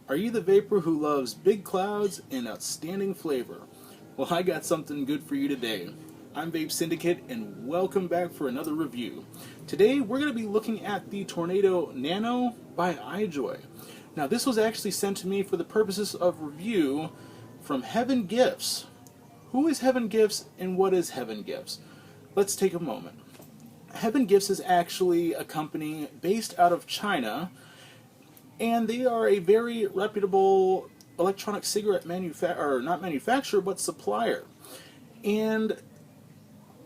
Are you the vapor who loves big clouds and outstanding flavor? Well, I got something good for you today. I'm Vape Syndicate, and welcome back for another review. Today, we're going to be looking at the Tornado Nano by IJOY. Now, this was actually sent to me for the purposes of review from Heaven Gifts. Who is Heaven Gifts, and what is Heaven Gifts? Let's take a moment. Heaven Gifts is actually a company based out of China, and they are a very reputable electronic cigarette not manufacturer, but supplier. And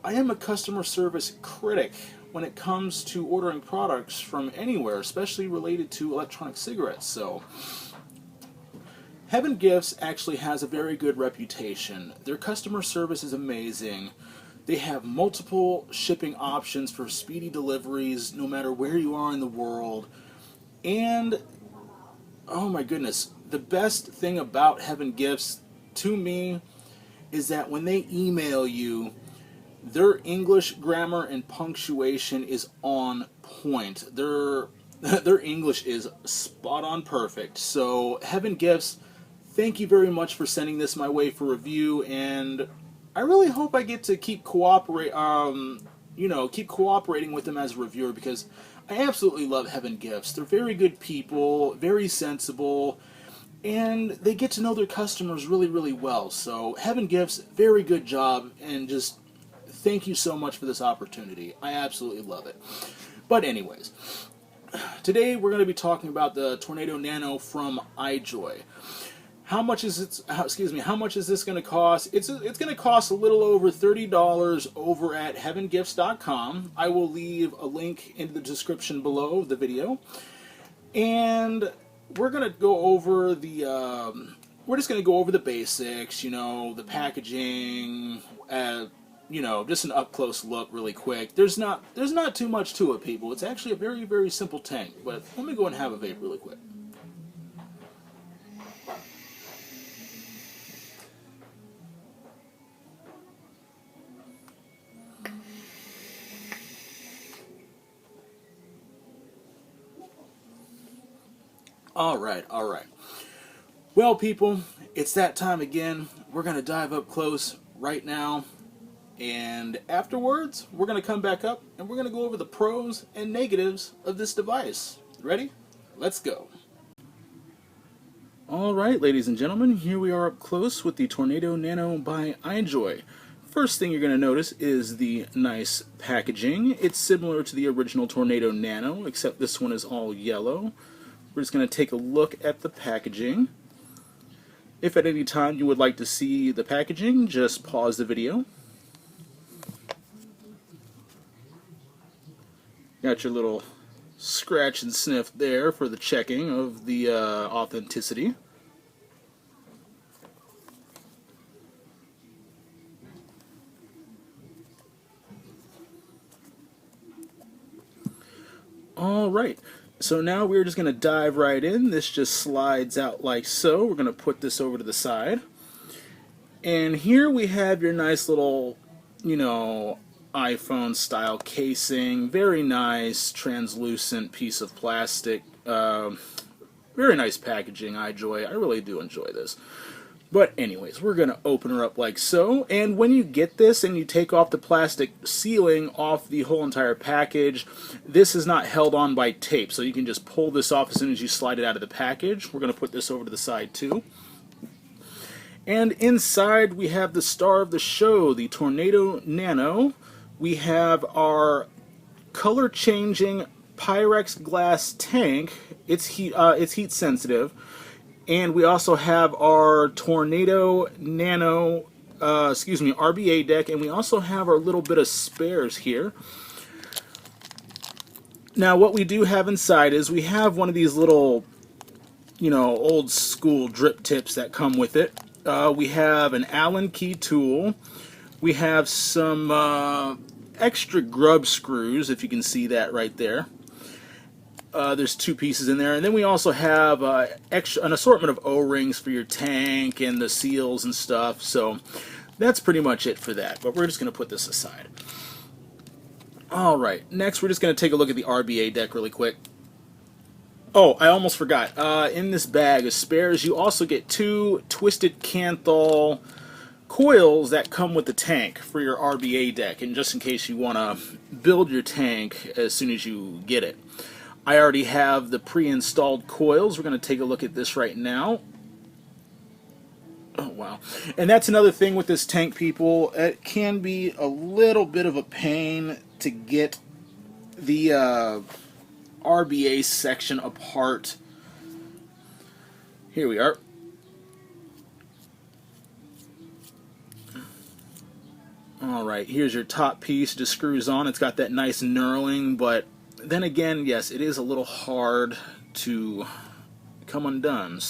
I am a customer service critic when it comes to ordering products from anywhere, especially related to electronic cigarettes. So, Heaven Gifts actually has a very good reputation. Their customer service is amazing. They have multiple shipping options for speedy deliveries, no matter where you are in the world. And oh my goodness, the best thing about Heaven Gifts to me is that when they email you, their English grammar and punctuation is on point. Their English is spot on perfect. So Heaven Gifts, thank you very much for sending this my way for review, and I really hope I get to keep cooperating with them as a reviewer, because I absolutely love Heaven Gifts. They're very good people, very sensible, and they get to know their customers really, really well. So Heaven Gifts, very good job, and just thank you so much for this opportunity. I absolutely love it. But anyways, today we're going to be talking about the Tornado Nano from IJOY. How much is this going to cost? It's going to cost a little over $30 over at heavengifts.com. I will leave a link in the description below the video. And we're going to go over we're just going to go over the basics, the packaging, just an up close look really quick. There's not too much to it, people. It's actually a very, very simple tank. But let me go and have a vape really quick. Alright. Well, people, it's that time again. We're going to dive up close right now. And afterwards, we're going to come back up and we're going to go over the pros and negatives of this device. Ready? Let's go. Alright, ladies and gentlemen, here we are up close with the Tornado Nano by IJOY. First thing you're going to notice is the nice packaging. It's similar to the original Tornado Nano, except this one is all yellow. We're just going to take a look at the packaging. If at any time you would like to see the packaging, just pause the video. Got your little scratch and sniff there for the checking of the authenticity. Alright. So now we're just going to dive right in. This just slides out like so. We're going to put this over to the side. And here we have your nice little, iPhone style casing. Very nice translucent piece of plastic. Very nice packaging, IJOY. I really do enjoy this. But anyways, we're going to open her up like so, and when you get this and you take off the plastic sealing off the whole entire package, this is not held on by tape, so you can just pull this off as soon as you slide it out of the package. We're going to put this over to the side too. And inside we have the star of the show, the Tornado Nano. We have our color-changing Pyrex glass tank. It's heat sensitive. And we also have our Tornado Nano, RBA deck, and we also have our little bit of spares here. Now, what we do have inside is we have one of these little, old school drip tips that come with it. We have an Allen key tool. We have some extra grub screws, if you can see that right there. There's two pieces in there, and then we also have an assortment of O-rings for your tank and the seals and stuff. So that's pretty much it for that, but we're just going to put this aside. Alright, next we're just going to take a look at the RBA deck really quick. Oh, I almost forgot. In this bag of spares, you also get 2 twisted Canthal coils that come with the tank for your RBA deck, and just in case you want to build your tank as soon as you get it. I already have the pre-installed coils. We're going to take a look at this right now. Oh, wow. And that's another thing with this tank, people. It can be a little bit of a pain to get the RBA section apart. Here we are. Alright, here's your top piece. Just screws on. It's got that nice knurling, but then again, yes, it is a little hard to come undone.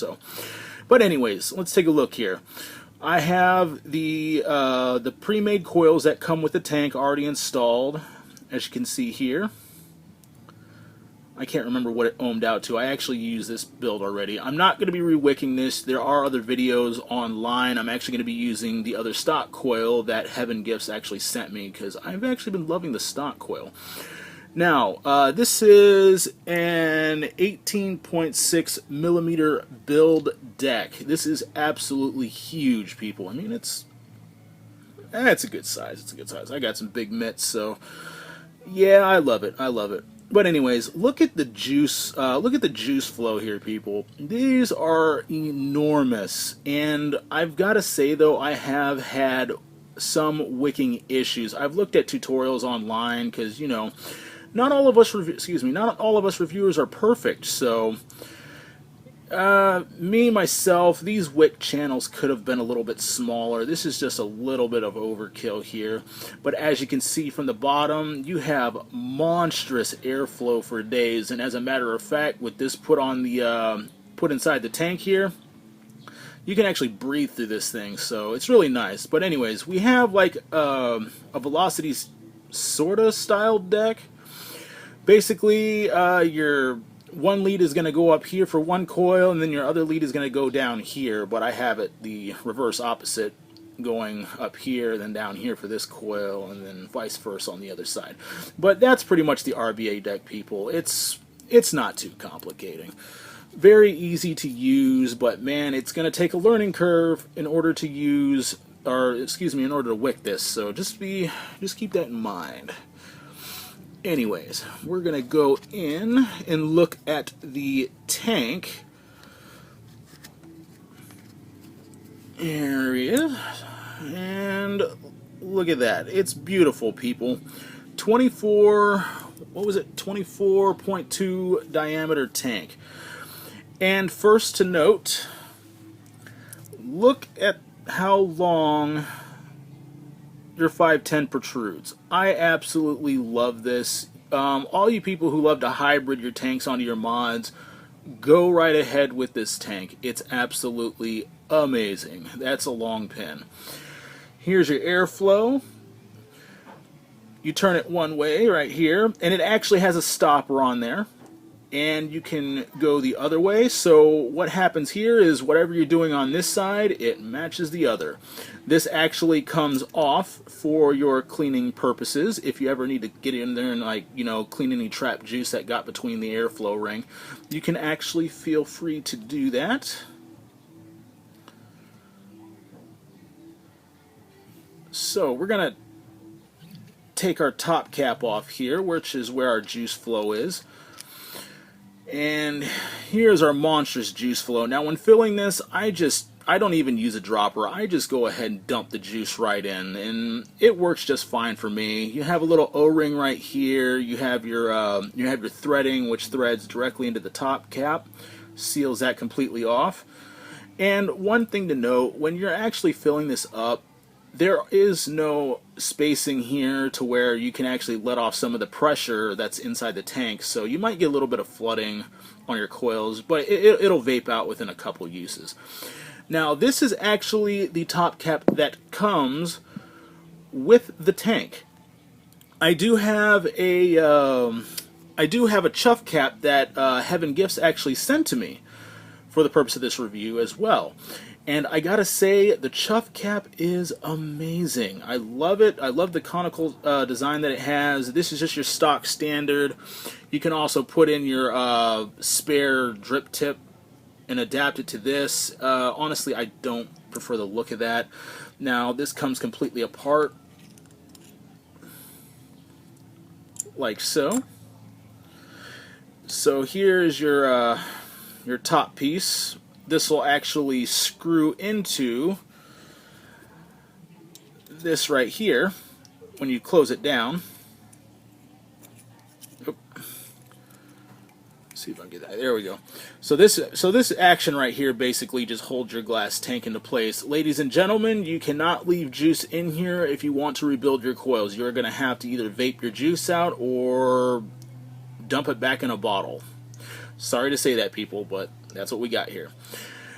But anyways, let's take a look here. I have the pre-made coils that come with the tank already installed, as you can see here. I can't remember what it ohmed out to. I actually used this build already. I'm not going to be re-wicking this. There are other videos online. I'm actually going to be using the other stock coil that Heaven Gifts actually sent me, because I've actually been loving the stock coil. Now, this is an 18.6 millimeter build deck. This is absolutely huge, people. I mean, it's a good size. It's a good size. I got some big mitts, so yeah, I love it. I love it. But anyways, look at the juice. Look at the juice flow here, people. These are enormous, and I've got to say though, I have had some wicking issues. I've looked at tutorials online because, you know, not all of us reviewers are perfect. So myself, these wick channels could have been a little bit smaller. This is just a little bit of overkill here. But as you can see from the bottom, you have monstrous airflow for days. And as a matter of fact, with this put inside the tank here, you can actually breathe through this thing. So it's really nice. But anyways, we have like a Velocity sorta styled deck. Basically, your one lead is going to go up here for one coil, and then your other lead is going to go down here, but I have it the reverse opposite, going up here, then down here for this coil, and then vice versa on the other side. But that's pretty much the RBA deck, people. It's not too complicating. Very easy to use, but man, it's going to take a learning curve in order to use, or excuse me, in order to wick this, so just keep that in mind. Anyways, we're going to go in and look at the tank. There he is. And look at that. It's beautiful, people. 24.2 diameter tank. And first to note, look at how long your 510 protrudes. I absolutely love this. All you people who love to hybrid your tanks onto your mods, go right ahead with this tank. It's absolutely amazing. That's a long pin. Here's your airflow. You turn it one way right here, and it actually has a stopper on there. And you can go the other way. So what happens here is whatever you're doing on this side, it matches the other. This actually comes off for your cleaning purposes. If you ever need to get in there and, like, you know, clean any trapped juice that got between the airflow ring, you can actually feel free to do that. So we're gonna take our top cap off here, which is where our juice flow is. And here's our monstrous juice flow. Now when filling this, I don't even use a dropper. I just go ahead and dump the juice right in, and it works just fine for me. You have a little O-ring right here. You have your threading, which threads directly into the top cap, seals that completely off. And one thing to note, when you're actually filling this up, there is no spacing here to where you can actually let off some of the pressure that's inside the tank, so you might get a little bit of flooding on your coils, but it'll vape out within a couple uses. Now, this is actually the top cap that comes with the tank. I do have a chuff cap that Heaven Gifts actually sent to me for the purpose of this review as well. And I gotta say, the chuff cap is amazing. I love it. I love the conical design that it has. This is just your stock standard. You can also put in your spare drip tip and adapt it to this. Honestly, I don't prefer the look of that. Now, this comes completely apart, like so. So here's your top piece. This will actually screw into this right here when you close it down. Oop. See if I can get that. There we go. So this action right here basically just holds your glass tank into place. Ladies and gentlemen, you cannot leave juice in here if you want to rebuild your coils. You're going to have to either vape your juice out or dump it back in a bottle. Sorry to say that, people, but that's what we got here.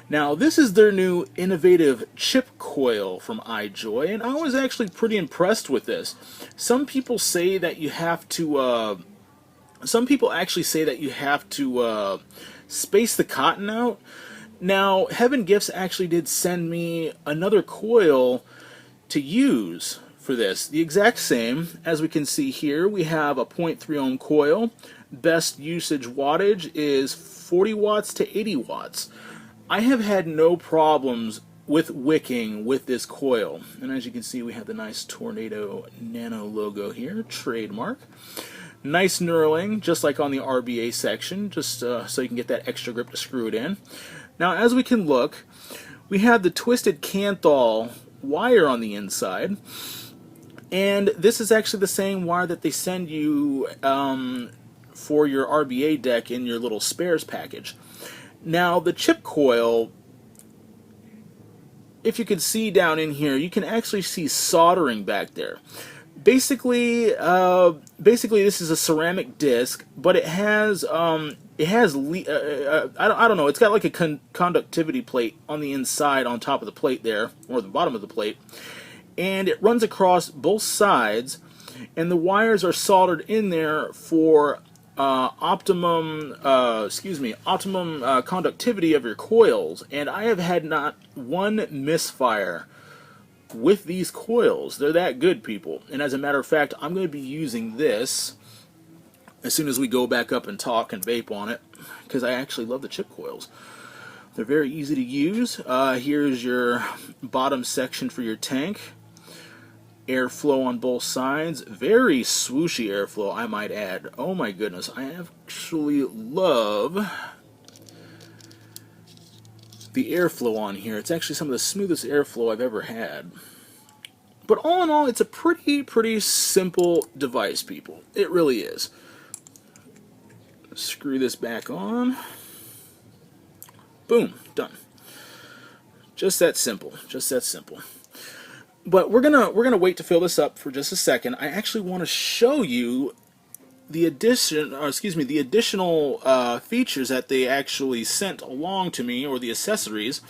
Now, this is their new innovative chip coil from IJOY, and I was actually pretty impressed with this. Some people say that you have to, some people actually say that you have to space the cotton out. Now, Heaven Gifts actually did send me another coil to use for this. The exact same. As we can see here, we have a 0.3 ohm coil. Best usage wattage is 40 watts to 80 watts. I have had no problems with wicking with this coil. And as you can see, we have the nice Tornado Nano logo here, trademark. Nice knurling, just like on the RBA section, just so you can get that extra grip to screw it in. Now, as we can look, we have the twisted Kanthal wire on the inside. And this is actually the same wire that they send you for your RBA deck in your little spares package. Now, the chip coil, if you can see down in here, you can actually see soldering back there. Basically, this is a ceramic disc, but it has I don't know, it's got like a conductivity plate on the inside, on top of the plate there, or the bottom of the plate, and it runs across both sides, and the wires are soldered in there for optimum conductivity of your coils. And I have had not one misfire with these coils. They're that good, people. And as a matter of fact, I'm going to be using this as soon as we go back up and talk and vape on it, because I actually love the chip coils. They're very easy to use. Here's your bottom section for your tank. Airflow on both sides. Very swooshy airflow, I might add. Oh my goodness, I actually love the airflow on here. It's actually some of the smoothest airflow I've ever had. But all in all, it's a pretty simple device, people. It really is. Screw this back on. Boom, done. Just that simple. Just that simple. But we're gonna wait to fill this up for just a second. I actually want to show you the additional features that they actually sent along to me, or the accessories.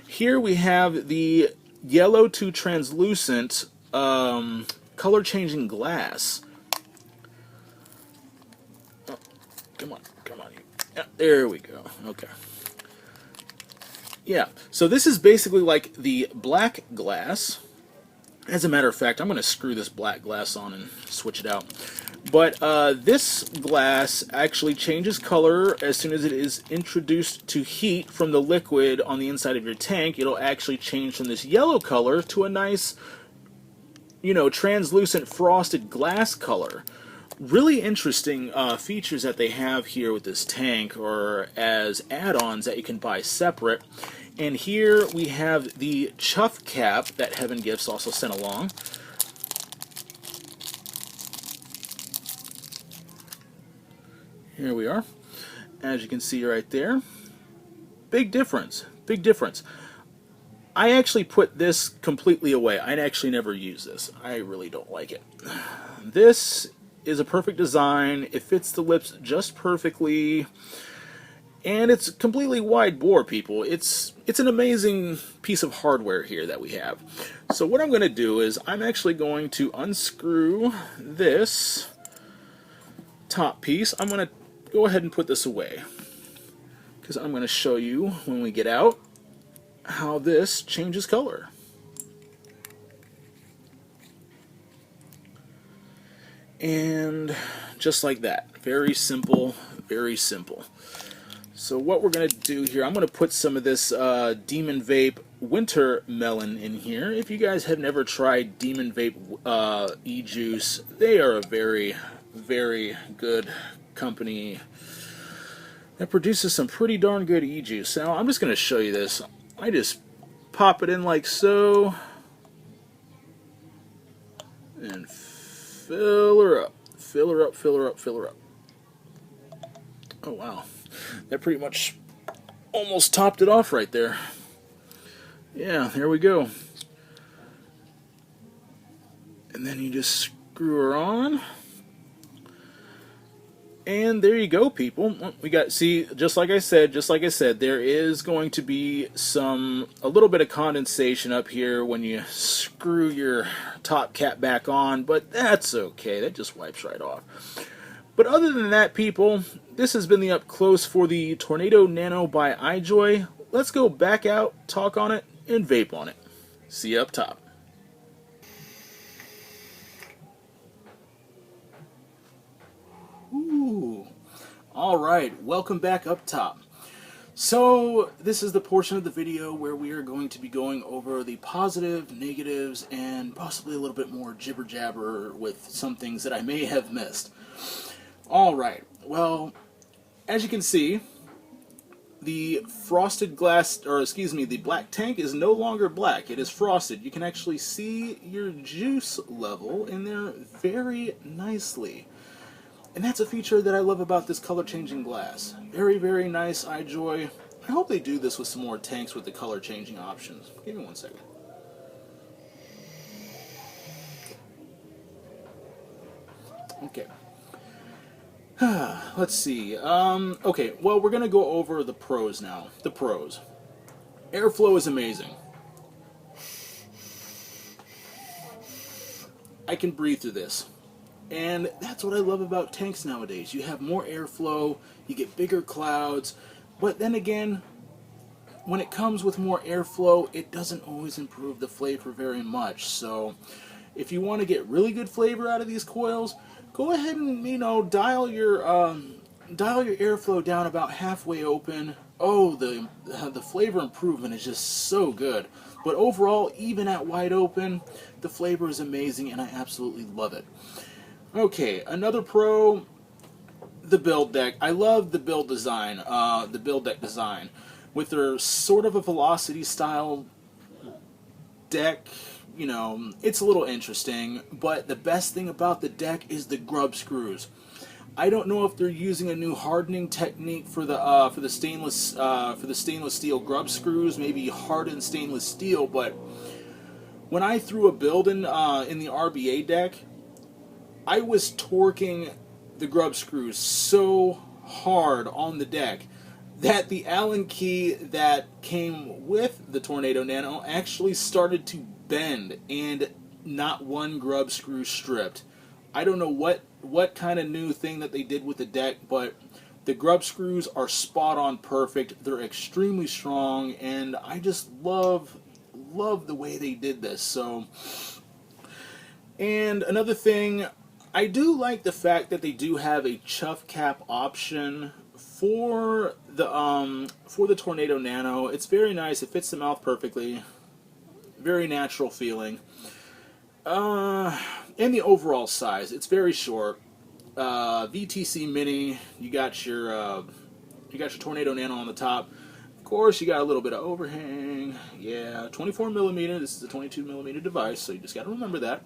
Here we have the yellow to translucent color changing glass. Oh, come on. Yeah, there we go. Okay. Yeah. So this is basically like the black glass. As a matter of fact, I'm going to screw this black glass on and switch it out. But this glass actually changes color as soon as it is introduced to heat from the liquid on the inside of your tank. It'll actually change from this yellow color to a nice, translucent frosted glass color. Really interesting features that they have here with this tank, or as add-ons that you can buy separate. And here we have the chuff cap that Heaven Gifts also sent along. Here we are. As you can see right there. Big difference. Big difference. I actually put this completely away. I actually never use this. I really don't like it. This is a perfect design. It fits the lips just perfectly. And it's completely wide bore, people. It's an amazing piece of hardware here that we have. So what I'm going to do is I'm actually going to unscrew this top piece. I'm going to go ahead and put this away, because I'm going to show you when we get out. how this changes color. And just like that. Very simple, very simple. So what we're going to do here, I'm going to put some of this Demon Vape Winter Melon in here. If you guys have never tried Demon Vape e-juice, they are a very, very good company that produces some pretty darn good e-juice. Now, I'm just going to show you this. I just pop it in like so, and fill her up, fill her up, fill her up, fill her up. Oh, wow. That pretty much almost topped it off right there. Yeah, there we go. And then you just screw her on. And there you go, people. We got, see, just like I said, there is going to be a little bit of condensation up here when you screw your top cap back on, but that's okay. That just wipes right off. But other than that, people, this has been the up close for the Tornado Nano by IJOY. Let's go back out, talk on it, and vape on it. See you up top. Ooh. Alright, welcome back up top. So, this is the portion of the video where we are going to be going over the positive, negatives, and possibly a little bit more jibber-jabber with some things that I may have missed. Alright, well, as you can see, the frosted glass, or excuse me, the black tank is no longer black. It is frosted. You can actually see your juice level in there very nicely. And that's a feature that I love about this color-changing glass. Very, very nice, IJOY. I hope they do this with some more tanks with the color-changing options. Give me 1 second. Okay. Let's see. Okay, well, we're going to go over the pros now. The pros. Airflow is amazing. I can breathe through this. And that's what I love about tanks nowadays. You have more airflow, you get bigger clouds, but then again, when it comes with more airflow, it doesn't always improve the flavor very much. So if you want to get really good flavor out of these coils, go ahead and, you know, dial your airflow down about halfway open. Oh, the flavor improvement is just so good. But overall, even at wide open, the flavor is amazing and I absolutely love it. Okay, another pro, the build deck. I love the build design, the build deck design. With their sort of a velocity style deck, you know, it's a little interesting, but the best thing about the deck is the grub screws. I don't know if they're using a new hardening technique for the stainless steel grub screws, maybe hardened stainless steel, but when I threw a build in the RBA deck, I was torquing the grub screws so hard on the deck that the Allen key that came with the Tornado Nano actually started to bend and not one grub screw stripped. I don't know what kind of new thing that they did with the deck, but the grub screws are spot on perfect. They're extremely strong and I just love the way they did this. So, and another thing, I do like the fact that they do have a chuff cap option for the Tornado Nano. It's very nice. It fits the mouth perfectly. Very natural feeling. And the overall size, it's very short. VTC Mini. You got your Tornado Nano on the top. Of course, you got a little bit of overhang. Yeah, 24 millimeter. This is a 22 millimeter device, so you just got to remember that.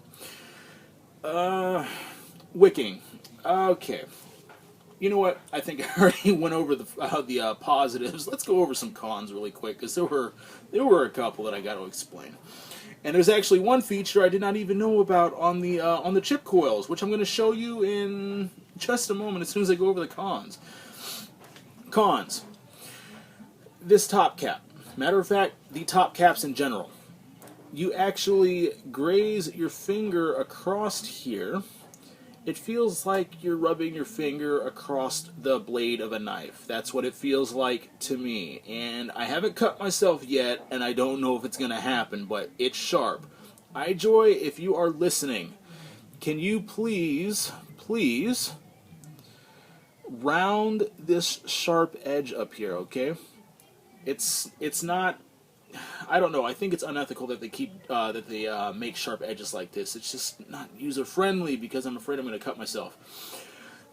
Wicking. Okay. You know what? I think I already went over the positives. Let's go over some cons really quick, because there were a couple that I got to explain. And there's actually one feature I did not even know about on the chip coils, which I'm going to show you in just a moment as soon as I go over the cons. Cons. This top cap. Matter of fact, the top caps in general. You actually graze your finger across here. It feels like you're rubbing your finger across the blade of a knife. That's what it feels like to me. And I haven't cut myself yet, and I don't know if it's going to happen, but it's sharp. IJOY, if you are listening, can you please round this sharp edge up here, okay? It's not, I don't know, I think it's unethical that they make sharp edges like this. It's just not user friendly because I'm afraid I'm going to cut myself.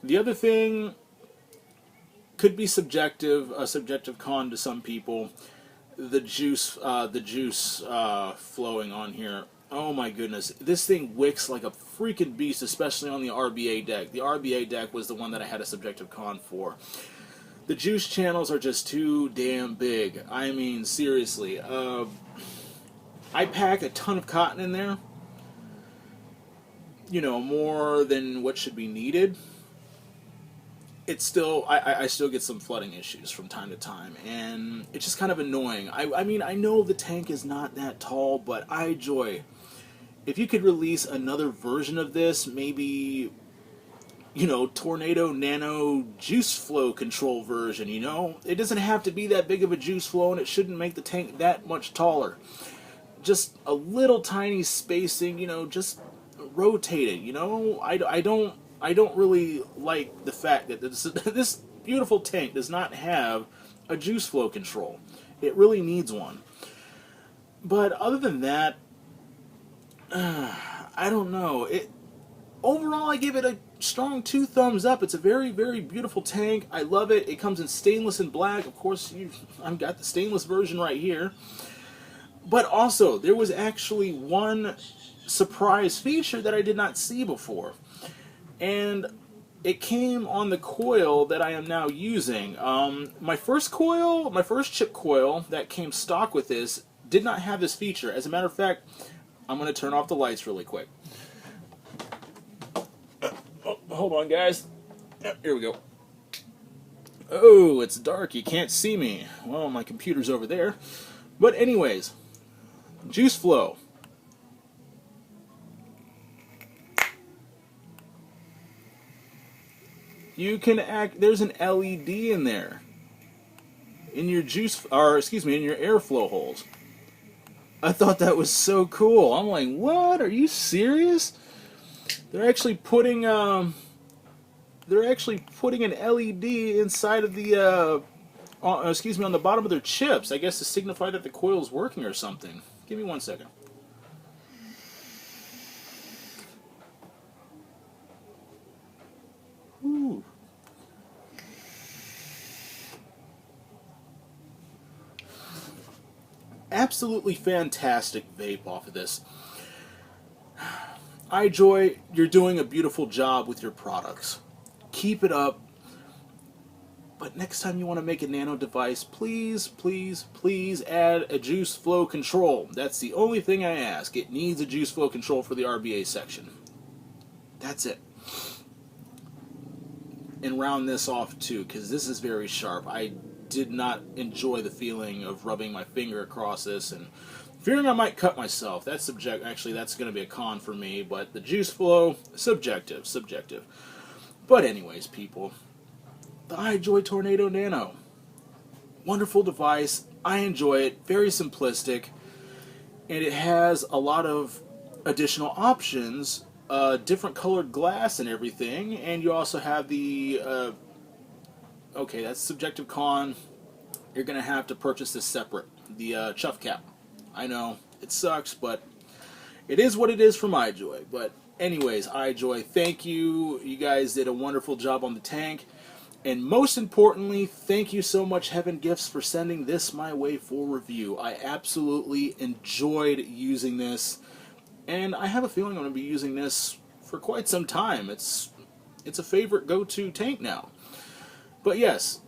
The other thing could be subjective, a subjective con to some people. The juice flowing on here. Oh my goodness, this thing wicks like a freaking beast, especially on the RBA deck. The RBA deck was the one that I had a subjective con for. The juice channels are just too damn big. I mean, seriously. I pack a ton of cotton in there. You know, more than what should be needed. It's still, I still get some flooding issues from time to time, and it's just kind of annoying. I mean, I know the tank is not that tall, but IJOY, if you could release another version of this, maybe, you know, Tornado Nano juice flow control version, you know? It doesn't have to be that big of a juice flow, and it shouldn't make the tank that much taller. Just a little tiny spacing, you know, just rotate it, you know? I don't really like the fact that this beautiful tank does not have a juice flow control. It really needs one. But other than that, I don't know. Overall, I give it a strong 2 thumbs up. It's a very, very beautiful tank. I love it. It comes in stainless and black. Of course, I've got the stainless version right here. But also, there was actually one surprise feature that I did not see before. And it came on the coil that I am now using. My first chip coil that came stock with this did not have this feature. As a matter of fact, I'm going to turn off the lights really quick. Hold on, guys. Here we go. Oh, it's dark. You can't see me. Well, my computer's over there. But anyways, juice flow. You can there's an LED in there. In your in your airflow holes. I thought that was so cool. I'm like, what? Are you serious? They're actually putting an LED inside of the on the bottom of their chips. I guess to signify that the coil is working or something. Give me 1 second. Ooh. Absolutely fantastic vape off of this. IJOY, you're doing a beautiful job with your products. Keep it up. But next time you want to make a nano device, please, please, please add a juice flow control. That's the only thing I ask. It needs a juice flow control for the RBA section. That's it. And round this off too, because this is very sharp. I did not enjoy the feeling of rubbing my finger across this and fearing I might cut myself. That's subjective. Actually, that's going to be a con for me. But the juice flow, subjective. But anyways, people, the IJOY Tornado Nano, wonderful device. I enjoy it. Very simplistic, and it has a lot of additional options. Different colored glass and everything, and you also have the okay, that's subjective con. You're gonna have to purchase this separate, the chuff cap. I know it sucks, but it is what it is from IJOY. But anyways, IJOY, thank you. You guys did a wonderful job on the tank, and most importantly, thank you so much, Heaven Gifts, for sending this my way for review. I absolutely enjoyed using this. And I have a feeling I'm going to be using this for quite some time. It's a favorite go-to tank now. But yes,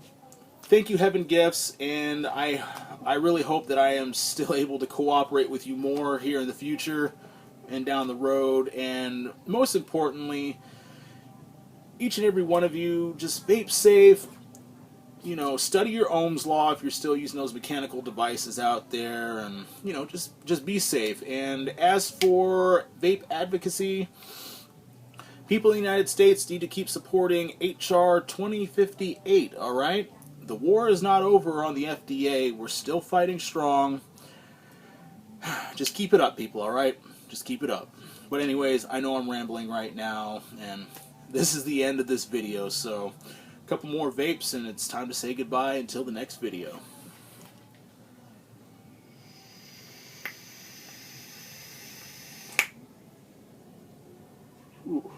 thank you, Heaven Gifts, and I really hope that I am still able to cooperate with you more here in the future and down the road. And most importantly, each and every one of you, just vape safe. You know, study your Ohm's law if you're still using those mechanical devices out there, and you know, just be safe. And as for vape advocacy, People in the United States need to keep supporting HR 2058, alright? The war is not over on the FDA. We're still fighting strong. Just keep it up, people, alright? Just keep it up. But anyways, I know I'm rambling right now, and this is the end of this video, so a couple more vapes, and it's time to say goodbye until the next video. Ooh.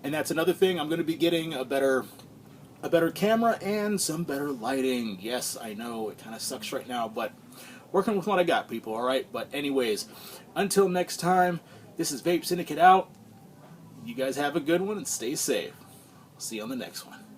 And that's another thing, I'm going to be getting a better camera and some better lighting. Yes, I know, it kind of sucks right now, but working with what I got, people, alright? But anyways, until next time, this is Vape Syndicate out. You guys have a good one and stay safe. See you on the next one.